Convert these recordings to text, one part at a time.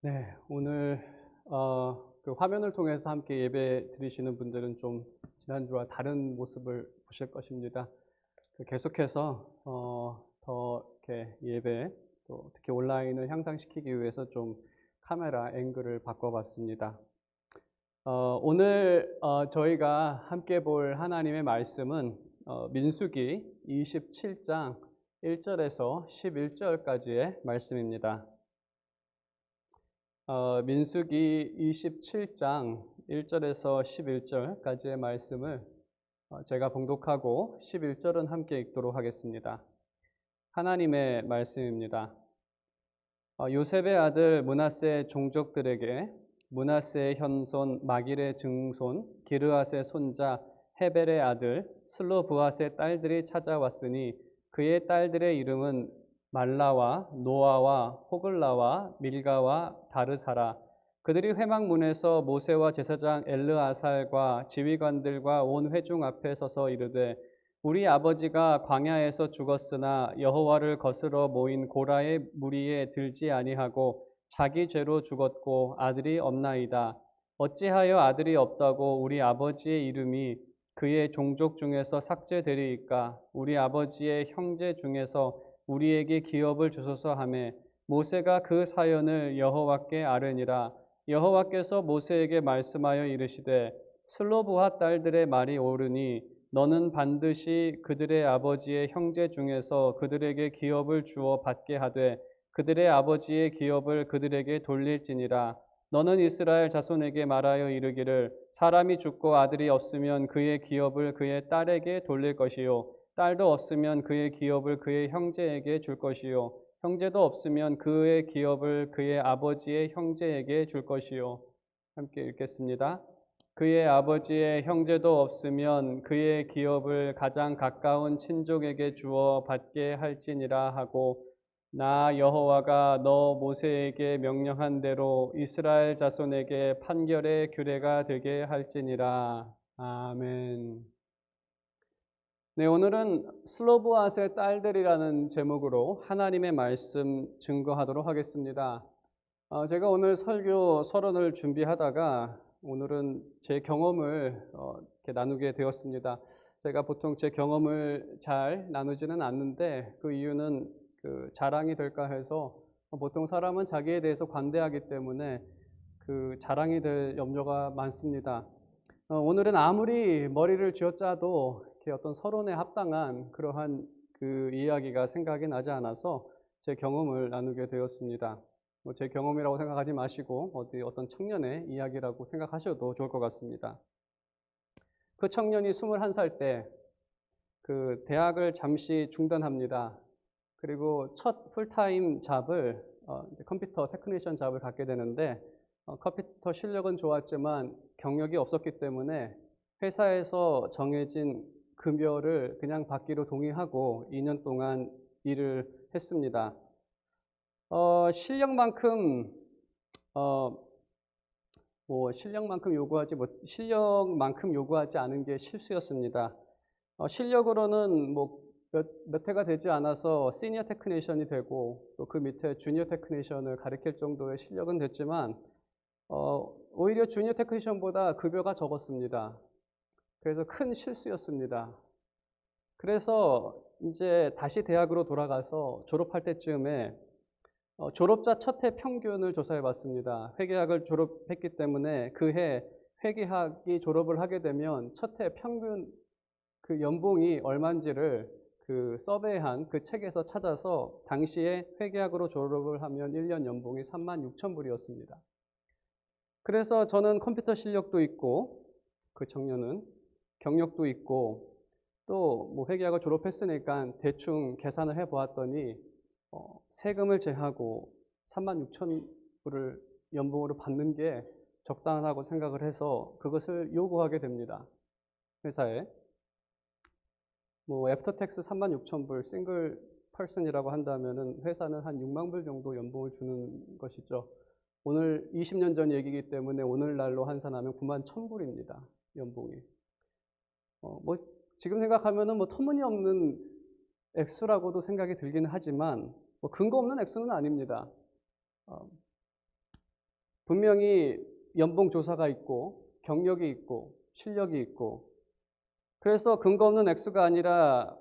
네, 오늘 그 화면을 통해서 함께 예배 드리시는 분들은 좀 지난주와 다른 모습을 보실 것입니다. 계속해서 더 이렇게 예배 또 특히 온라인을 향상시키기 위해서 좀 카메라 앵글을 바꿔봤습니다. 오늘 저희가 함께 볼 하나님의 말씀은 민수기 27장 1절에서 11절까지의 말씀입니다. 민수기 27장 1절에서 11절까지의 말씀을 제가 봉독하고 11절은 함께 읽도록 하겠습니다. 하나님의 말씀입니다. 요셉의 아들 므낫세 종족들에게 므낫세의 현손 마길의 증손 기르앗의 손자 헤벨의 아들 슬로브앗의 딸들이 찾아왔으니 그의 딸들의 이름은 말라와 노아와 호글라와 밀가와 다르사라. 그들이 회막문에서 모세와 제사장 엘르아살과 지휘관들과 온 회중 앞에 서서 이르되 우리 아버지가 광야에서 죽었으나 여호와를 거스러 모인 고라의 무리에 들지 아니하고 자기 죄로 죽었고 아들이 없나이다. 어찌하여 아들이 없다고 우리 아버지의 이름이 그의 종족 중에서 삭제되리이까? 우리 아버지의 형제 중에서 우리에게 기업을 주소서 하매 모세가 그 사연을 여호와께 아뢰니라. 여호와께서 모세에게 말씀하여 이르시되 슬로브와 딸들의 말이 옳으니 너는 반드시 그들의 아버지의 형제 중에서 그들에게 기업을 주어 받게 하되 그들의 아버지의 기업을 그들에게 돌릴지니라. 너는 이스라엘 자손에게 말하여 이르기를 사람이 죽고 아들이 없으면 그의 기업을 그의 딸에게 돌릴 것이요 딸도 없으면 그의 기업을 그의 형제에게 줄 것이요 형제도 없으면 그의 기업을 그의 아버지의 형제에게 줄 것이요. 함께 읽겠습니다. 그의 아버지의 형제도 없으면 그의 기업을 가장 가까운 친족에게 주어 받게 할지니라 하고 나 여호와가 너 모세에게 명령한 대로 이스라엘 자손에게 판결의 규례가 되게 할지니라. 아멘. 네, 오늘은 슬로브앗의 딸들이라는 제목으로 하나님의 말씀 증거하도록 하겠습니다. 제가 오늘 설교 서론을 준비하다가 오늘은 제 경험을 이렇게 나누게 되었습니다. 제가 보통 제 경험을 잘 나누지는 않는데 그 이유는 그 자랑이 될까 해서 보통 사람은 자기에 대해서 관대하기 때문에 그 자랑이 될 염려가 많습니다. 오늘은 아무리 머리를 쥐어짜도 이렇게 어떤 서론에 합당한 그러한 그 이야기가 생각이 나지 않아서 제 경험을 나누게 되었습니다. 제 경험이라고 생각하지 마시고 어떤 청년의 이야기라고 생각하셔도 좋을 것 같습니다. 그 청년이 21살 때 그 대학을 잠시 중단합니다. 그리고 첫 풀타임 잡을 컴퓨터 테크니션 잡을 갖게 되는데 컴퓨터 실력은 좋았지만 경력이 없었기 때문에 회사에서 정해진 급여를 그냥 받기로 동의하고 2년 동안 일을 했습니다. 실력만큼 실력만큼 요구하지 않은 게 실수였습니다. 실력으로는 몇 해가 되지 않아서 시니어 테크니션이 되고 또 그 밑에 주니어 테크니션을 가리킬 정도의 실력은 됐지만 오히려 주니어 테크니션보다 급여가 적었습니다. 그래서 큰 실수였습니다. 그래서 이제 다시 대학으로 돌아가서 졸업할 때쯤에 졸업자 첫 해 평균을 조사해 봤습니다. 회계학을 졸업했기 때문에 그 해 회계학이 졸업을 하게 되면 첫 해 평균 그 연봉이 얼마인지를 그 서베이한 그 책에서 찾아서 당시에 회계학으로 졸업을 하면 1년 연봉이 36,000불이었습니다. 그래서 저는 컴퓨터 실력도 있고 그 청년은 경력도 있고 또 회계학을 졸업했으니까 대충 계산을 해보았더니 세금을 제하고 36,000불을 연봉으로 받는 게 적당하다고 생각을 해서 그것을 요구하게 됩니다. 회사에. 애프터 텍스 36,000불 싱글 퍼슨이라고 한다면은 회사는 한 6만 불 정도 연봉을 주는 것이죠. 오늘 20년 전 얘기이기 때문에 오늘날로 환산하면 9만 1,000불입니다. 연봉이. 지금 생각하면은 터무니없는 액수라고도 생각이 들기는 하지만 근거 없는 액수는 아닙니다. 분명히 연봉 조사가 있고 경력이 있고 실력이 있고, 그래서 근거 없는 액수가 아니라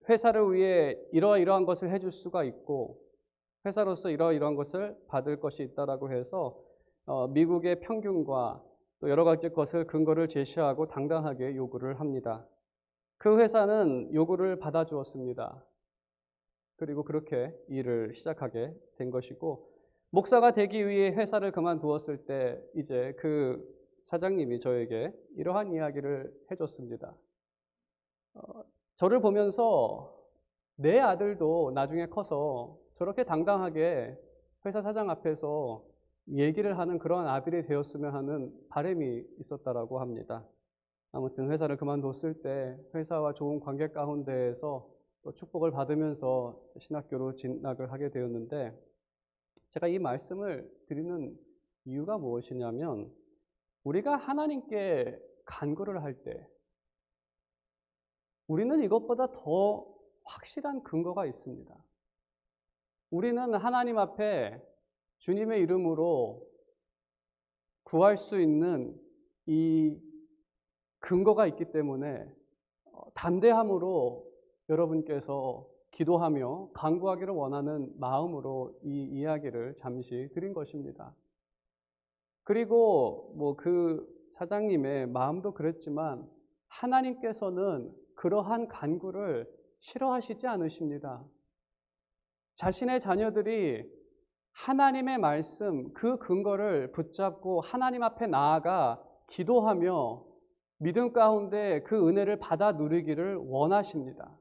회사를 위해 이러이러한 것을 해줄 수가 있고 회사로서 이러이러한 것을 받을 것이 있다라고 해서 미국의 평균과 또 여러 가지 것을 근거를 제시하고 당당하게 요구를 합니다. 그 회사는 요구를 받아주었습니다. 그리고 그렇게 일을 시작하게 된 것이고, 목사가 되기 위해 회사를 그만두었을 때 이제 그 사장님이 저에게 이러한 이야기를 해줬습니다. 저를 보면서 내 아들도 나중에 커서 저렇게 당당하게 회사 사장 앞에서 얘기를 하는 그런 아들이 되었으면 하는 바람이 있었다라고 합니다. 아무튼 회사를 그만뒀을 때 회사와 좋은 관계 가운데에서 또 축복을 받으면서 신학교로 진학을 하게 되었는데, 제가 이 말씀을 드리는 이유가 무엇이냐면, 우리가 하나님께 간구를 할 때 우리는 이것보다 더 확실한 근거가 있습니다. 우리는 하나님 앞에 주님의 이름으로 구할 수 있는 이 근거가 있기 때문에 담대함으로 여러분께서 기도하며 간구하기를 원하는 마음으로 이 이야기를 잠시 드린 것입니다. 그리고 그 사장님의 마음도 그랬지만 하나님께서는 그러한 간구를 싫어하시지 않으십니다. 자신의 자녀들이 하나님의 말씀, 그 근거를 붙잡고 하나님 앞에 나아가 기도하며 믿음 가운데 그 은혜를 받아 누리기를 원하십니다.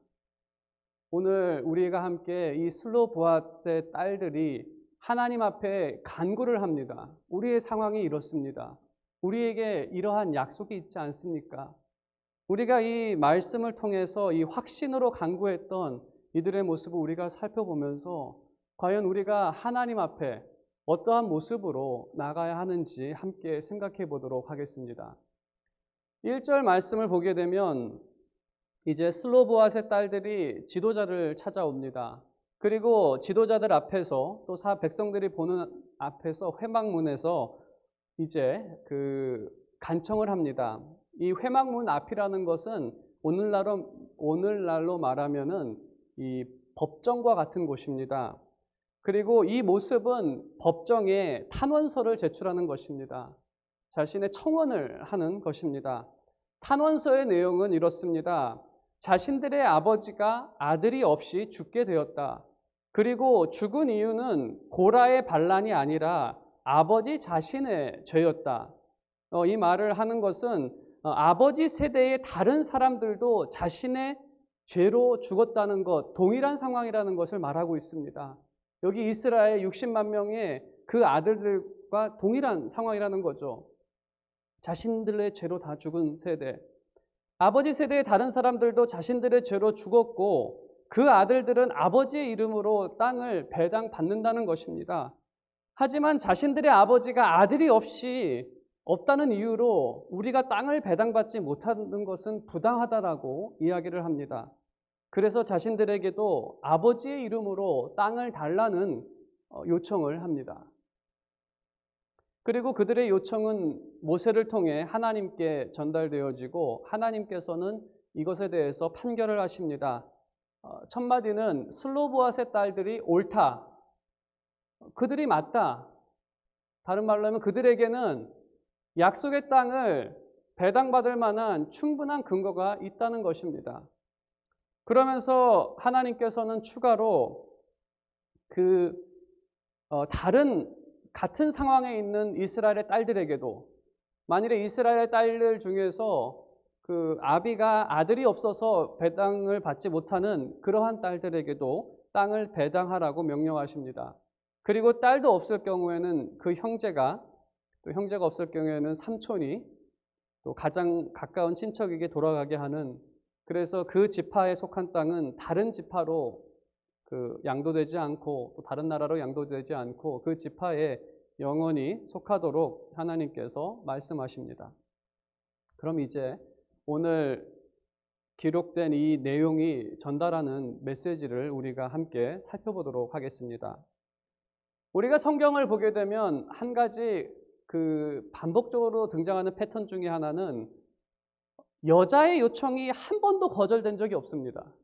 오늘 우리가 함께 이 슬로보앗의 딸들이 하나님 앞에 간구를 합니다. 우리의 상황이 이렇습니다. 우리에게 이러한 약속이 있지 않습니까? 우리가 이 말씀을 통해서 이 확신으로 간구했던 이들의 모습을 우리가 살펴보면서 과연 우리가 하나님 앞에 어떠한 모습으로 나가야 하는지 함께 생각해 보도록 하겠습니다. 1절 말씀을 보게 되면 이제 슬로보앗의 딸들이 지도자를 찾아옵니다. 그리고 지도자들 앞에서 또 백성들이 보는 앞에서 회막문에서 이제 간청을 합니다. 이 회막문 앞이라는 것은 오늘날로 말하면은 이 법정과 같은 곳입니다. 그리고 이 모습은 법정에 탄원서를 제출하는 것입니다. 자신의 청원을 하는 것입니다. 탄원서의 내용은 이렇습니다. 자신들의 아버지가 아들이 없이 죽게 되었다. 그리고 죽은 이유는 고라의 반란이 아니라 아버지 자신의 죄였다. 이 말을 하는 것은 아버지 세대의 다른 사람들도 자신의 죄로 죽었다는 것, 동일한 상황이라는 것을 말하고 있습니다. 여기 이스라엘 60만 명의 그 아들들과 동일한 상황이라는 거죠. 자신들의 죄로 다 죽은 세대. 아버지 세대의 다른 사람들도 자신들의 죄로 죽었고 그 아들들은 아버지의 이름으로 땅을 배당받는다는 것입니다. 하지만 자신들의 아버지가 아들이 없다는 이유로 우리가 땅을 배당받지 못하는 것은 부당하다라고 이야기를 합니다. 그래서 자신들에게도 아버지의 이름으로 땅을 달라는 요청을 합니다. 그리고 그들의 요청은 모세를 통해 하나님께 전달되어지고 하나님께서는 이것에 대해서 판결을 하십니다. 첫 마디는 슬로보앗의 딸들이 옳다. 그들이 맞다. 다른 말로 하면 그들에게는 약속의 땅을 배당받을 만한 충분한 근거가 있다는 것입니다. 그러면서 하나님께서는 추가로 다른 같은 상황에 있는 이스라엘의 딸들에게도, 만일에 이스라엘의 딸들 중에서 아비가 아들이 없어서 배당을 받지 못하는 그러한 딸들에게도 땅을 배당하라고 명령하십니다. 그리고 딸도 없을 경우에는 그 형제가, 또 형제가 없을 경우에는 삼촌이 또 가장 가까운 친척에게 돌아가게 하는, 그래서 그 지파에 속한 땅은 다른 지파로 양도되지 않고 또 다른 나라로 양도되지 않고 그 지파에 영원히 속하도록 하나님께서 말씀하십니다. 그럼 이제 오늘 기록된 이 내용이 전달하는 메시지를 우리가 함께 살펴보도록 하겠습니다. 우리가 성경을 보게 되면 한 가지 그 반복적으로 등장하는 패턴 중에 하나는 여자의 요청이 한 번도 거절된 적이 없습니다.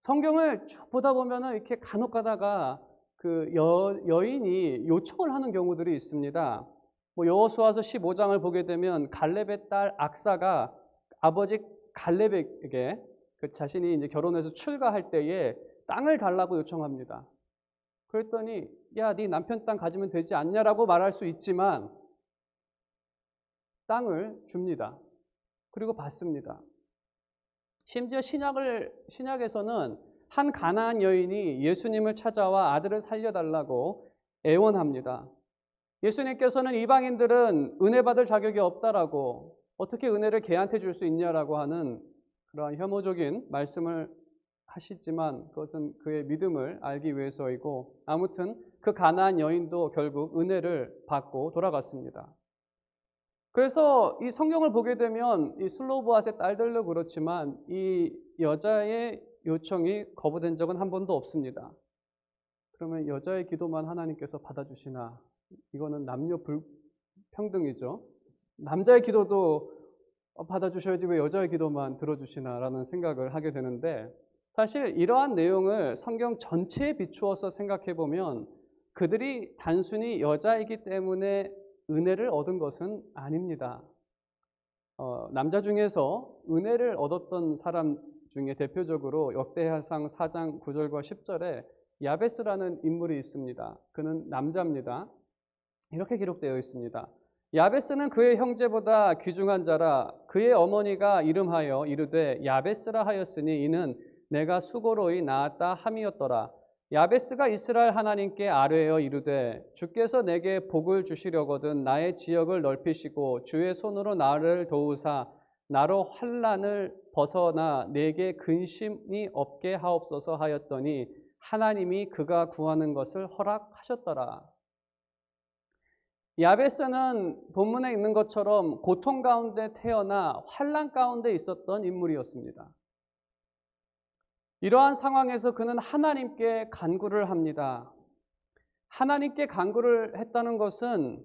성경을 쭉 보다 보면은 이렇게 간혹 가다가 그 여인이 요청을 하는 경우들이 있습니다. 뭐 여호수아서 15장을 보게 되면 갈렙의 딸 악사가 아버지 갈렙에게 그 자신이 이제 결혼해서 출가할 때에 땅을 달라고 요청합니다. 그랬더니 야, 네 남편 땅 가지면 되지 않냐라고 말할 수 있지만 땅을 줍니다. 그리고 받습니다. 심지어 신약에서는 한 가나안 여인이 예수님을 찾아와 아들을 살려달라고 애원합니다. 예수님께서는 이방인들은 은혜 받을 자격이 없다라고, 어떻게 은혜를 걔한테 줄 수 있냐라고 하는 그러한 혐오적인 말씀을 하시지만 그것은 그의 믿음을 알기 위해서이고, 아무튼 그 가나안 여인도 결국 은혜를 받고 돌아갔습니다. 그래서 이 성경을 보게 되면 이 슬로보앗의 딸들도 그렇지만 이 여자의 요청이 거부된 적은 한 번도 없습니다. 그러면 여자의 기도만 하나님께서 받아주시나? 이거는 남녀 불평등이죠. 남자의 기도도 받아주셔야지 왜 여자의 기도만 들어주시나라는 생각을 하게 되는데, 사실 이러한 내용을 성경 전체에 비추어서 생각해 보면 그들이 단순히 여자이기 때문에 은혜를 얻은 것은 아닙니다. 남자 중에서 은혜를 얻었던 사람 중에 대표적으로 역대하상 4장 9절과 10절에 야베스라는 인물이 있습니다. 그는 남자입니다. 이렇게 기록되어 있습니다. 야베스는 그의 형제보다 귀중한 자라. 그의 어머니가 이름하여 이르되 야베스라 하였으니 이는 내가 수고로이 낳았다 함이었더라. 야베스가 이스라엘 하나님께 아뢰어 이르되 주께서 내게 복을 주시려거든 나의 지역을 넓히시고 주의 손으로 나를 도우사 나로 환난을 벗어나 내게 근심이 없게 하옵소서 하였더니 하나님이 그가 구하는 것을 허락하셨더라. 야베스는 본문에 있는 것처럼 고통 가운데 태어나 환난 가운데 있었던 인물이었습니다. 이러한 상황에서 그는 하나님께 간구를 합니다. 하나님께 간구를 했다는 것은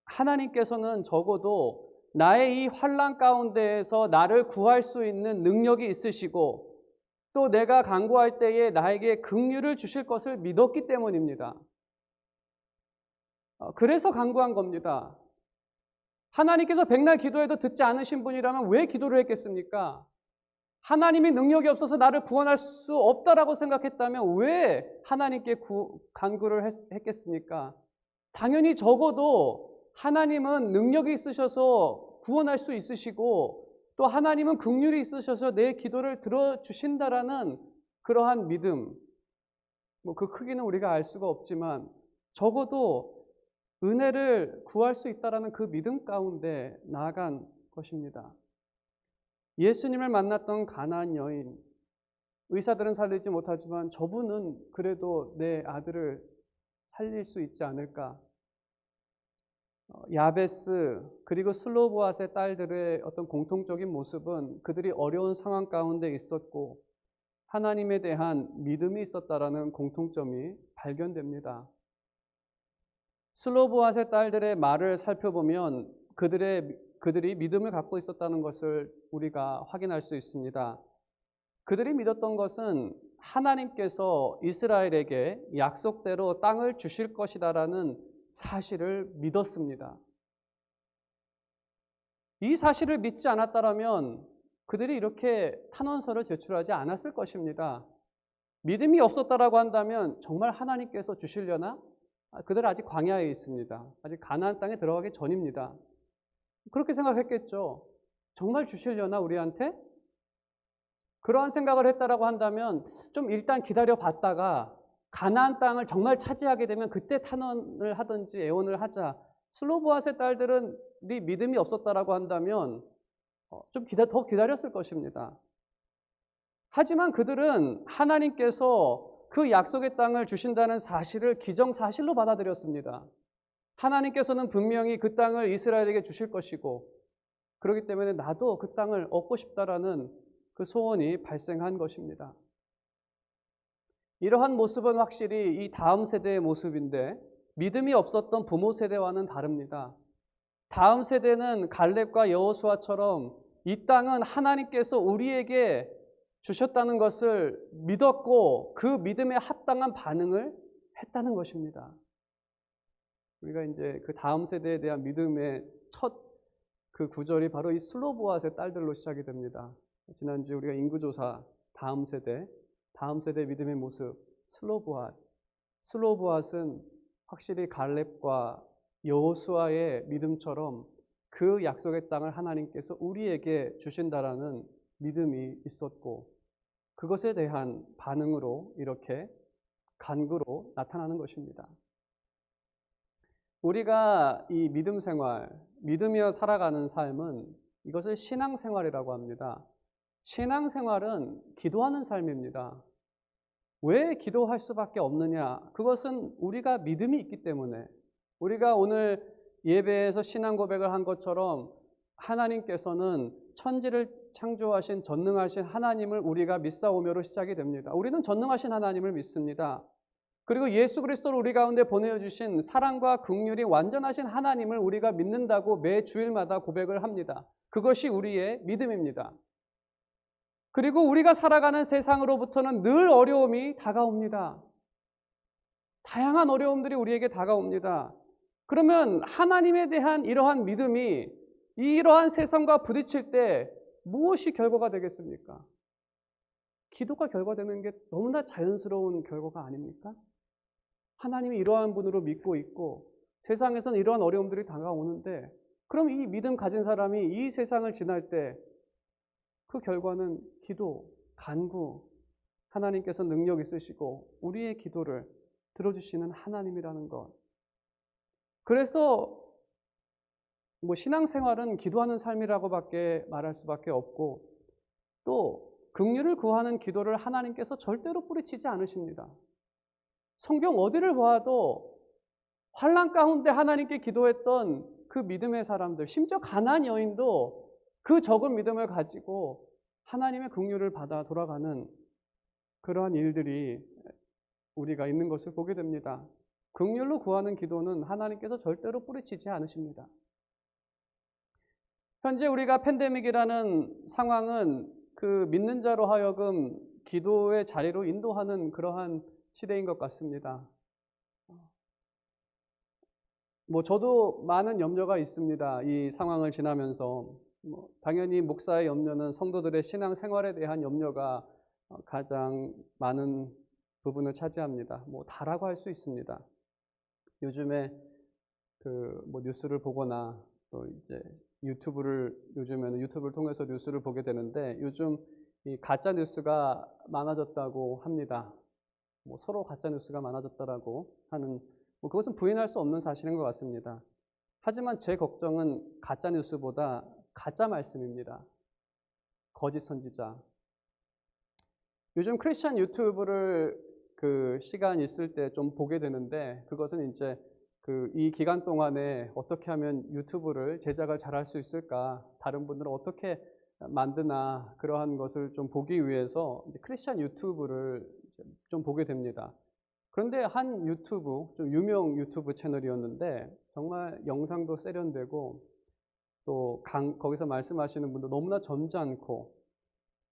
하나님께서는 적어도 나의 이 환난 가운데에서 나를 구할 수 있는 능력이 있으시고 또 내가 간구할 때에 나에게 긍휼을 주실 것을 믿었기 때문입니다. 그래서 간구한 겁니다. 하나님께서 백날 기도해도 듣지 않으신 분이라면 왜 기도를 했겠습니까? 하나님이 능력이 없어서 나를 구원할 수 없다라고 생각했다면 왜 하나님께 간구를 했겠습니까? 당연히 적어도 하나님은 능력이 있으셔서 구원할 수 있으시고 또 하나님은 긍휼이 있으셔서 내 기도를 들어주신다라는 그러한 믿음, 그 크기는 우리가 알 수가 없지만 적어도 은혜를 구할 수 있다라는 그 믿음 가운데 나아간 것입니다. 예수님을 만났던 가나안 여인, 의사들은 살리지 못하지만 저분은 그래도 내 아들을 살릴 수 있지 않을까? 야베스 그리고 슬로보앗의 딸들의 어떤 공통적인 모습은 그들이 어려운 상황 가운데 있었고 하나님에 대한 믿음이 있었다라는 공통점이 발견됩니다. 슬로보앗의 딸들의 말을 살펴보면 그들이 믿음을 갖고 있었다는 것을 우리가 확인할 수 있습니다. 그들이 믿었던 것은 하나님께서 이스라엘에게 약속대로 땅을 주실 것이다라는 사실을 믿었습니다. 이 사실을 믿지 않았다면 그들이 이렇게 탄원서를 제출하지 않았을 것입니다. 믿음이 없었다라고 한다면 정말 하나님께서 주시려나? 그들 아직 광야에 있습니다. 아직 가나안 땅에 들어가기 전입니다. 그렇게 생각했겠죠. 정말 주시려나 우리한테? 그러한 생각을 했다라고 한다면 좀 일단 기다려 봤다가 가나안 땅을 정말 차지하게 되면 그때 탄원을 하든지 애원을 하자. 슬로보앗의 딸들은 네 믿음이 없었다라고 한다면 좀 더 기다렸을 것입니다. 하지만 그들은 하나님께서 그 약속의 땅을 주신다는 사실을 기정사실로 받아들였습니다. 하나님께서는 분명히 그 땅을 이스라엘에게 주실 것이고 그렇기 때문에 나도 그 땅을 얻고 싶다라는 그 소원이 발생한 것입니다. 이러한 모습은 확실히 이 다음 세대의 모습인데 믿음이 없었던 부모 세대와는 다릅니다. 다음 세대는 갈렙과 여호수아처럼 이 땅은 하나님께서 우리에게 주셨다는 것을 믿었고 그 믿음에 합당한 반응을 했다는 것입니다. 우리가 이제 그 다음 세대에 대한 믿음의 첫 그 구절이 바로 이 슬로보앗의 딸들로 시작이 됩니다. 지난주에 우리가 인구조사 다음 세대 믿음의 모습 슬로보앗은 확실히 갈렙과 여호수아의 믿음처럼 그 약속의 땅을 하나님께서 우리에게 주신다라는 믿음이 있었고 그것에 대한 반응으로 이렇게 간구로 나타나는 것입니다. 우리가 이 믿음 생활, 믿으며 살아가는 삶은 이것을 신앙생활이라고 합니다. 신앙생활은 기도하는 삶입니다. 왜 기도할 수밖에 없느냐? 그것은 우리가 믿음이 있기 때문에 우리가 오늘 예배에서 신앙 고백을 한 것처럼 하나님께서는 천지를 창조하신 전능하신 하나님을 우리가 믿사오며로 시작이 됩니다. 우리는 전능하신 하나님을 믿습니다. 그리고 예수 그리스도를 우리 가운데 보내주신 사랑과 긍휼이 완전하신 하나님을 우리가 믿는다고 매 주일마다 고백을 합니다. 그것이 우리의 믿음입니다. 그리고 우리가 살아가는 세상으로부터는 늘 어려움이 다가옵니다. 다양한 어려움들이 우리에게 다가옵니다. 그러면 하나님에 대한 이러한 믿음이 이러한 세상과 부딪힐 때 무엇이 결과가 되겠습니까? 기도가 결과되는 게 너무나 자연스러운 결과가 아닙니까? 하나님이 이러한 분으로 믿고 있고 세상에서는 이러한 어려움들이 다가오는데 그럼 이 믿음 가진 사람이 이 세상을 지날 때 그 결과는 기도, 간구, 하나님께서 능력 있으시고 우리의 기도를 들어주시는 하나님이라는 것. 그래서 신앙생활은 기도하는 삶이라고밖에 말할 수밖에 없고 또 긍휼을 구하는 기도를 하나님께서 절대로 뿌리치지 않으십니다. 성경 어디를 보아도 환난 가운데 하나님께 기도했던 그 믿음의 사람들, 심지어 가나안 여인도 그 적은 믿음을 가지고 하나님의 긍휼을 받아 돌아가는 그러한 일들이 우리가 있는 것을 보게 됩니다. 긍휼로 구하는 기도는 하나님께서 절대로 뿌리치지 않으십니다. 현재 우리가 팬데믹이라는 상황은 그 믿는 자로 하여금 기도의 자리로 인도하는 그러한 시대인 것 같습니다. 저도 많은 염려가 있습니다. 이 상황을 지나면서 당연히 목사의 염려는 성도들의 신앙 생활에 대한 염려가 가장 많은 부분을 차지합니다. 다라고 할 수 있습니다. 요즘에 뉴스를 보거나 또 이제 요즘에는 유튜브를 통해서 뉴스를 보게 되는데 요즘 이 가짜 뉴스가 많아졌다고 합니다. 서로 가짜 뉴스가 많아졌다라고 하는 그것은 부인할 수 없는 사실인 것 같습니다. 하지만 제 걱정은 가짜 뉴스보다 가짜 말씀입니다. 거짓 선지자. 요즘 크리스찬 유튜브를 시간 있을 때 좀 보게 되는데 그것은 이제 이 기간 동안에 어떻게 하면 유튜브를 제작을 잘할 수 있을까, 다른 분들은 어떻게 만드나 그러한 것을 좀 보기 위해서 이제 크리스찬 유튜브를 좀 보게 됩니다. 그런데 한 유튜브, 좀 유명 유튜브 채널이었는데 정말 영상도 세련되고 또 거기서 말씀하시는 분도 너무나 점잖고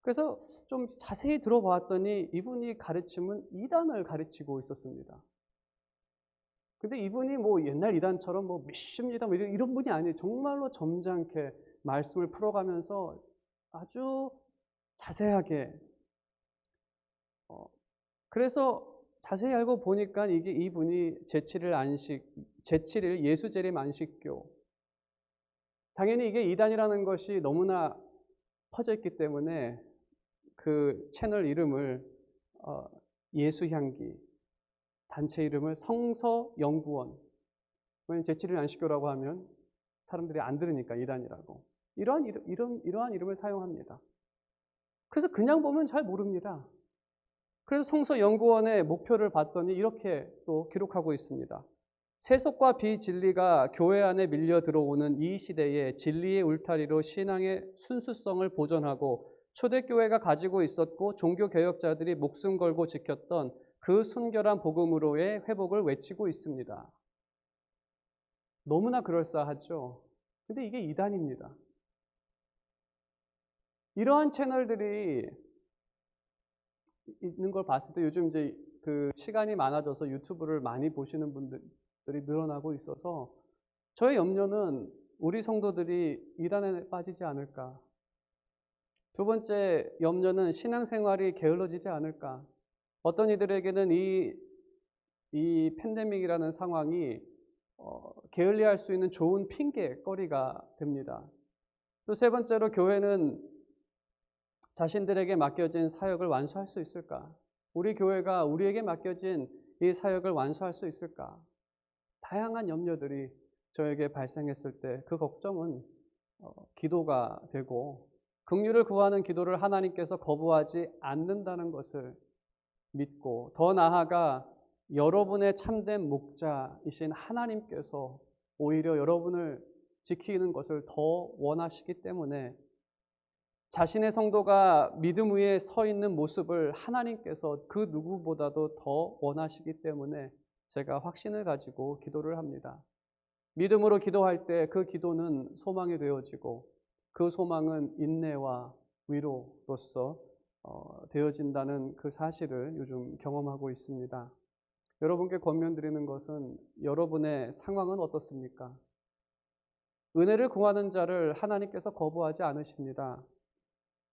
그래서 좀 자세히 들어봤더니 이분이 가르침은 이단을 가르치고 있었습니다. 근데 이분이 옛날 이단처럼 믿습니다 이런 분이 아니에요. 정말로 점잖게 말씀을 풀어가면서 아주 자세하게 그래서 자세히 알고 보니까 이게 이분이 제7일 예수재림 안식교, 당연히 이게 이단이라는 것이 너무나 퍼져 있기 때문에 그 채널 이름을 예수향기, 단체 이름을 성서연구원. 왜냐하면 제7일 안식교라고 하면 사람들이 안 들으니까 이단이라고. 이러한 이름을 사용합니다. 그래서 그냥 보면 잘 모릅니다. 그래서 성서연구원의 목표를 봤더니 이렇게 또 기록하고 있습니다. 세속과 비진리가 교회 안에 밀려 들어오는 이 시대에 진리의 울타리로 신앙의 순수성을 보존하고 초대교회가 가지고 있었고 종교개혁자들이 목숨 걸고 지켰던 그 순결한 복음으로의 회복을 외치고 있습니다. 너무나 그럴싸하죠. 근데 이게 이단입니다. 이러한 채널들이 있는 걸 봤을 때 요즘 이제 그 시간이 많아져서 유튜브를 많이 보시는 분들이 늘어나고 있어서 저의 염려는 우리 성도들이 이단에 빠지지 않을까. 두 번째 염려는 신앙생활이 게을러지지 않을까. 어떤 이들에게는 이 팬데믹이라는 상황이 게을리할 수 있는 좋은 핑계거리가 됩니다. 또 세 번째로 교회는 자신들에게 맡겨진 사역을 완수할 수 있을까? 우리 교회가 우리에게 맡겨진 이 사역을 완수할 수 있을까? 다양한 염려들이 저에게 발생했을 때 그 걱정은 기도가 되고 긍휼을 구하는 기도를 하나님께서 거부하지 않는다는 것을 믿고 더 나아가 여러분의 참된 목자이신 하나님께서 오히려 여러분을 지키는 것을 더 원하시기 때문에 자신의 성도가 믿음 위에 서 있는 모습을 하나님께서 그 누구보다도 더 원하시기 때문에 제가 확신을 가지고 기도를 합니다. 믿음으로 기도할 때 그 기도는 소망이 되어지고 그 소망은 인내와 위로로서 되어진다는 그 사실을 요즘 경험하고 있습니다. 여러분께 권면드리는 것은 여러분의 상황은 어떻습니까? 은혜를 구하는 자를 하나님께서 거부하지 않으십니다.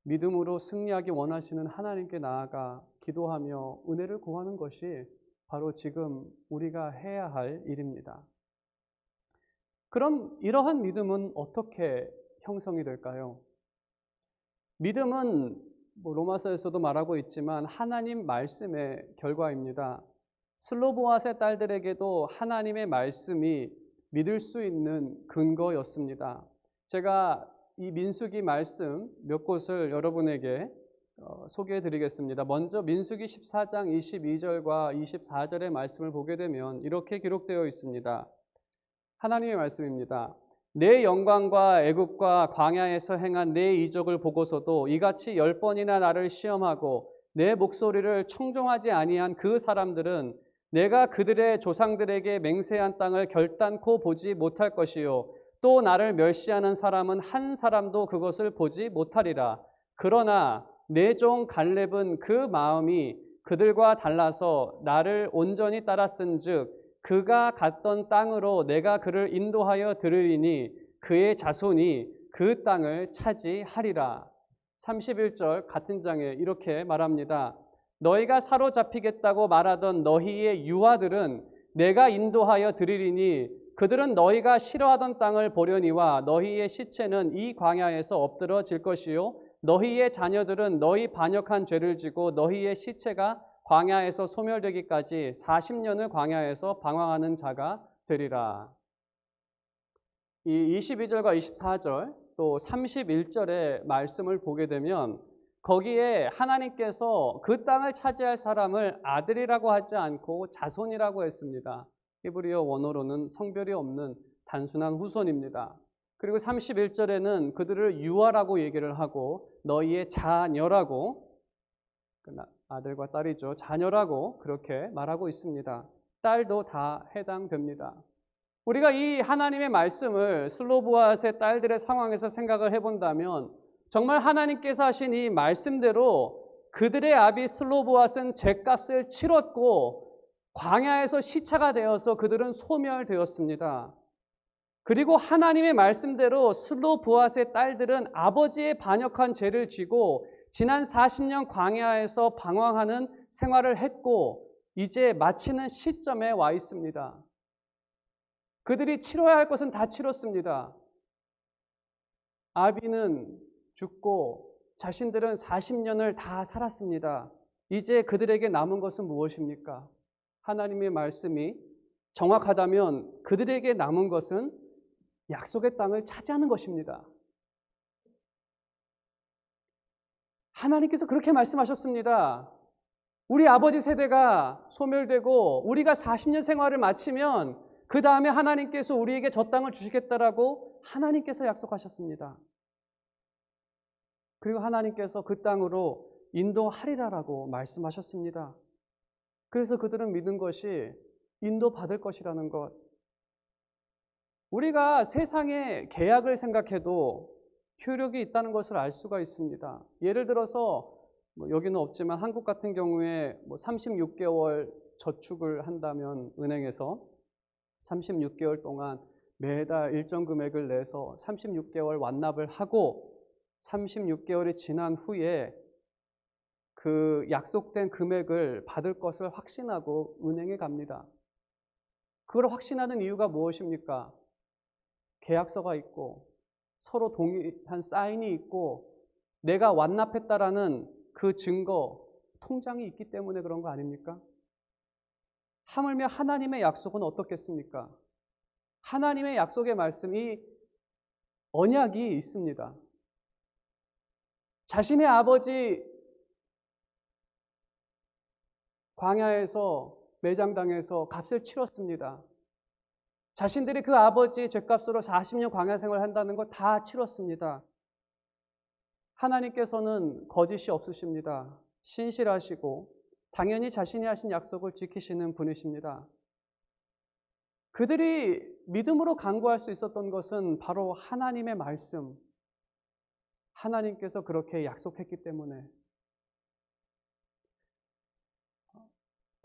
믿음으로 승리하기 원하시는 하나님께 나아가 기도하며 은혜를 구하는 것이 바로 지금 우리가 해야 할 일입니다. 그럼 이러한 믿음은 어떻게 형성이 될까요? 믿음은 로마서에서도 말하고 있지만 하나님 말씀의 결과입니다. 슬로보앗의 딸들에게도 하나님의 말씀이 믿을 수 있는 근거였습니다. 제가 이 민수기 말씀 몇 곳을 여러분에게 소개해 드리겠습니다. 먼저 민수기 14장 22절과 24절의 말씀을 보게 되면 이렇게 기록되어 있습니다. 하나님의 말씀입니다. 내 영광과 애굽과 광야에서 행한 내 이적을 보고서도 이같이 10번이나 나를 시험하고 내 목소리를 청종하지 아니한 그 사람들은 내가 그들의 조상들에게 맹세한 땅을 결단코 보지 못할 것이요 또 나를 멸시하는 사람은 한 사람도 그것을 보지 못하리라. 그러나 내 종 갈렙은 그 마음이 그들과 달라서 나를 온전히 따랐은즉 그가 갔던 땅으로 내가 그를 인도하여 들으리니 그의 자손이 그 땅을 차지하리라. 31절 같은 장에 이렇게 말합니다. 너희가 사로잡히겠다고 말하던 너희의 유아들은 내가 인도하여 드리리니 그들은 너희가 싫어하던 땅을 보려니와 너희의 시체는 이 광야에서 엎드러질 것이요 너희의 자녀들은 너희 반역한 죄를 지고 너희의 시체가 광야에서 소멸되기까지 40년을 광야에서 방황하는 자가 되리라. 이 22절과 24절 또 31절의 말씀을 보게 되면 거기에 하나님께서 그 땅을 차지할 사람을 아들이라고 하지 않고 자손이라고 했습니다. 히브리어 원어로는 성별이 없는 단순한 후손입니다. 그리고 31절에는 그들을 유아라고 얘기를 하고 너희의 자녀라고, 아들과 딸이죠, 자녀라고 그렇게 말하고 있습니다. 딸도 다 해당됩니다. 우리가 이 하나님의 말씀을 슬로보앗의 딸들의 상황에서 생각을 해본다면 정말 하나님께서 하신 이 말씀대로 그들의 아비 슬로보앗은 죗값을 치렀고 광야에서 시차가 되어서 그들은 소멸되었습니다. 그리고 하나님의 말씀대로 슬로보앗의 딸들은 아버지의 반역한 죄를 지고 지난 40년 광야에서 방황하는 생활을 했고 이제 마치는 시점에 와 있습니다. 그들이 치러야 할 것은 다 치렀습니다. 아비는 죽고 자신들은 40년을 다 살았습니다. 이제 그들에게 남은 것은 무엇입니까? 하나님의 말씀이 정확하다면 그들에게 남은 것은 약속의 땅을 차지하는 것입니다. 하나님께서 그렇게 말씀하셨습니다. 우리 아버지 세대가 소멸되고 우리가 40년 생활을 마치면 그 다음에 하나님께서 우리에게 저 땅을 주시겠다라고 하나님께서 약속하셨습니다. 그리고 하나님께서 그 땅으로 인도하리라라고 말씀하셨습니다. 그래서 그들은 믿은 것이 인도받을 것이라는 것. 우리가 세상의 계약을 생각해도 효력이 있다는 것을 알 수가 있습니다. 예를 들어서 여기는 없지만 한국 같은 경우에 36개월 저축을 한다면 은행에서 36개월 동안 매달 일정 금액을 내서 36개월 완납을 하고 36개월이 지난 후에 그 약속된 금액을 받을 것을 확신하고 은행에 갑니다. 그걸 확신하는 이유가 무엇입니까? 계약서가 있고 서로 동의한 사인이 있고 내가 완납했다라는 그 증거, 통장이 있기 때문에 그런 거 아닙니까? 하물며 하나님의 약속은 어떻겠습니까? 하나님의 약속의 말씀이 언약이 있습니다. 자신의 아버지 광야에서 매장당해서 값을 치렀습니다. 자신들이 그 아버지의 죗값으로 40년 광야 생활을 한다는 거 다 치렀습니다. 하나님께서는 거짓이 없으십니다. 신실하시고 당연히 자신이 하신 약속을 지키시는 분이십니다. 그들이 믿음으로 간구할 수 있었던 것은 바로 하나님의 말씀, 하나님께서 그렇게 약속했기 때문에.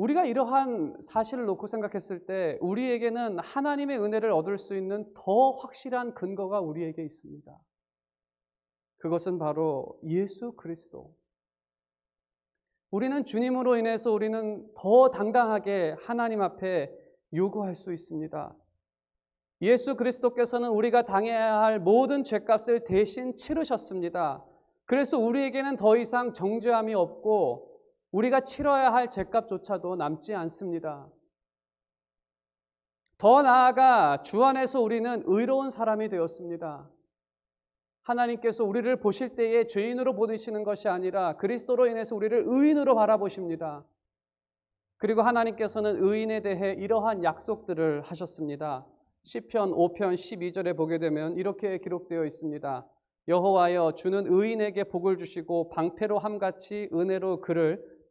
우리가 이러한 사실을 놓고 생각했을 때 우리에게는 하나님의 은혜를 얻을 수 있는 더 확실한 근거가 우리에게 있습니다. 그것은 바로 예수 그리스도. 우리는 주님으로 인해서 우리는 더 당당하게 하나님 앞에 요구할 수 있습니다. 예수 그리스도께서는 우리가 당해야 할 모든 죄값을 대신 치르셨습니다. 그래서 우리에게는 더 이상 정죄함이 없고 우리가 치러야 할 죄값조차도 남지 않습니다. 더 나아가 주 안에서 우리는 의로운 사람이 되었습니다. 하나님께서 우리를 보실 때에 죄인으로 보시는 것이 아니라 그리스도로 인해서 우리를 의인으로 바라보십니다. 그리고 하나님께서는 의인에 대해 이러한 약속들을 하셨습니다. 시편 5편 12절에 보게 되면 이렇게 기록되어 있습니다. 여호와여 주는 의인에게 복을 주시고 방패로 함같이 은혜로 그를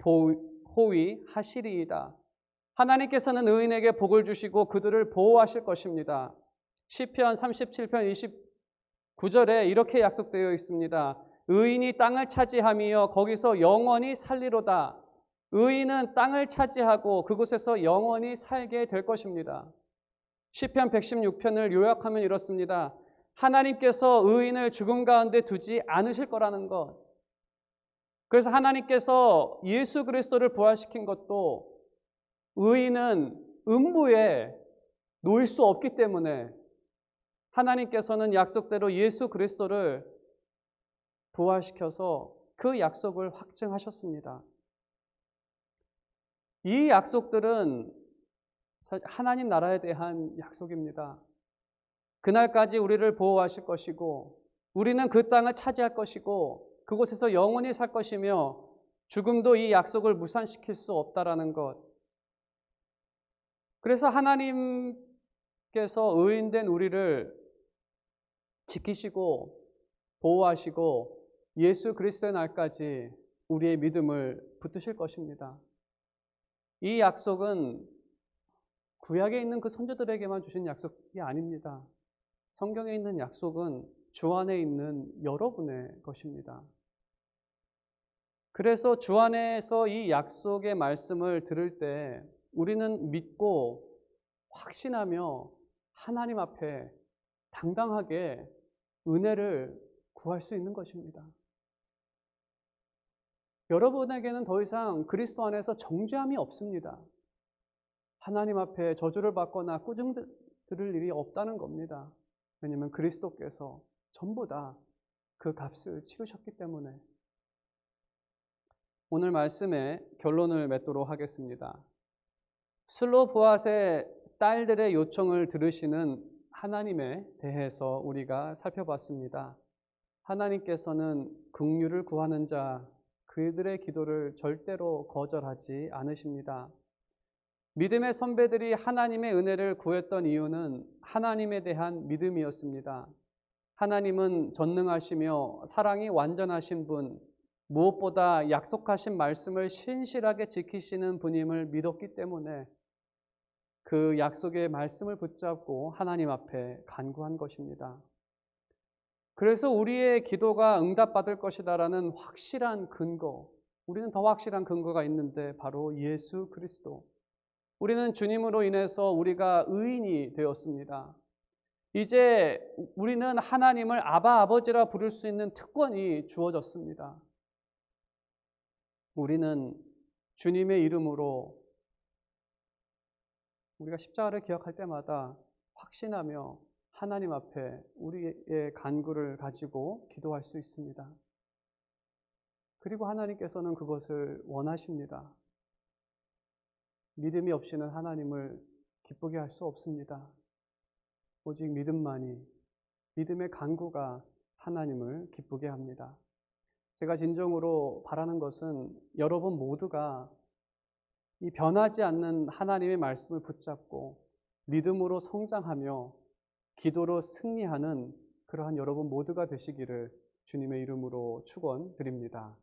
보호하시리이다. 하나님께서는 의인에게 복을 주시고 그들을 보호하실 것입니다. 시편 37편 29절에 이렇게 약속되어 있습니다. 의인이 땅을 차지하며 거기서 영원히 살리로다. 의인은 땅을 차지하고 그곳에서 영원히 살게 될 것입니다. 시편 116편을 요약하면 이렇습니다. 하나님께서 의인을 죽음 가운데 두지 않으실 거라는 것. 그래서 하나님께서 예수 그리스도를 부활시킨 것도 의인은 음부에 놓일 수 없기 때문에 하나님께서는 약속대로 예수 그리스도를 부활시켜서 그 약속을 확증하셨습니다. 이 약속들은 하나님 나라에 대한 약속입니다. 그날까지 우리를 보호하실 것이고 우리는 그 땅을 차지할 것이고 그곳에서 영원히 살 것이며 죽음도 이 약속을 무산시킬 수 없다라는 것. 그래서 하나님께서 의인된 우리를 지키시고 보호하시고 예수 그리스도의 날까지 우리의 믿음을 붙드실 것입니다. 이 약속은 구약에 있는 그 선조들에게만 주신 약속이 아닙니다. 성경에 있는 약속은 주 안에 있는 여러분의 것입니다. 그래서 주 안에서 이 약속의 말씀을 들을 때 우리는 믿고 확신하며 하나님 앞에 당당하게 은혜를 구할 수 있는 것입니다. 여러분에게는 더 이상 그리스도 안에서 정죄함이 없습니다. 하나님 앞에 저주를 받거나 꾸중 들을 일이 없다는 겁니다. 왜냐하면 그리스도께서 전부 다 그 값을 치르셨기 때문에. 오늘 말씀의 결론을 맺도록 하겠습니다. 슬로보앗의 딸들의 요청을 들으시는 하나님에 대해서 우리가 살펴봤습니다. 하나님께서는 긍휼을 구하는 자, 그들의 기도를 절대로 거절하지 않으십니다. 믿음의 선배들이 하나님의 은혜를 구했던 이유는 하나님에 대한 믿음이었습니다. 하나님은 전능하시며 사랑이 완전하신 분, 무엇보다 약속하신 말씀을 신실하게 지키시는 분임을 믿었기 때문에 그 약속의 말씀을 붙잡고 하나님 앞에 간구한 것입니다. 그래서 우리의 기도가 응답받을 것이다라는 확실한 근거, 우리는 더 확실한 근거가 있는데 바로 예수 그리스도. 우리는 주님으로 인해서 우리가 의인이 되었습니다. 이제 우리는 하나님을 아바 아버지라 부를 수 있는 특권이 주어졌습니다. 우리는 주님의 이름으로 우리가 십자가를 기억할 때마다 확신하며 하나님 앞에 우리의 간구를 가지고 기도할 수 있습니다. 그리고 하나님께서는 그것을 원하십니다. 믿음이 없이는 하나님을 기쁘게 할 수 없습니다. 오직 믿음만이, 믿음의 간구가 하나님을 기쁘게 합니다. 제가 진정으로 바라는 것은 여러분 모두가 이 변하지 않는 하나님의 말씀을 붙잡고 믿음으로 성장하며 기도로 승리하는 그러한 여러분 모두가 되시기를 주님의 이름으로 축원드립니다.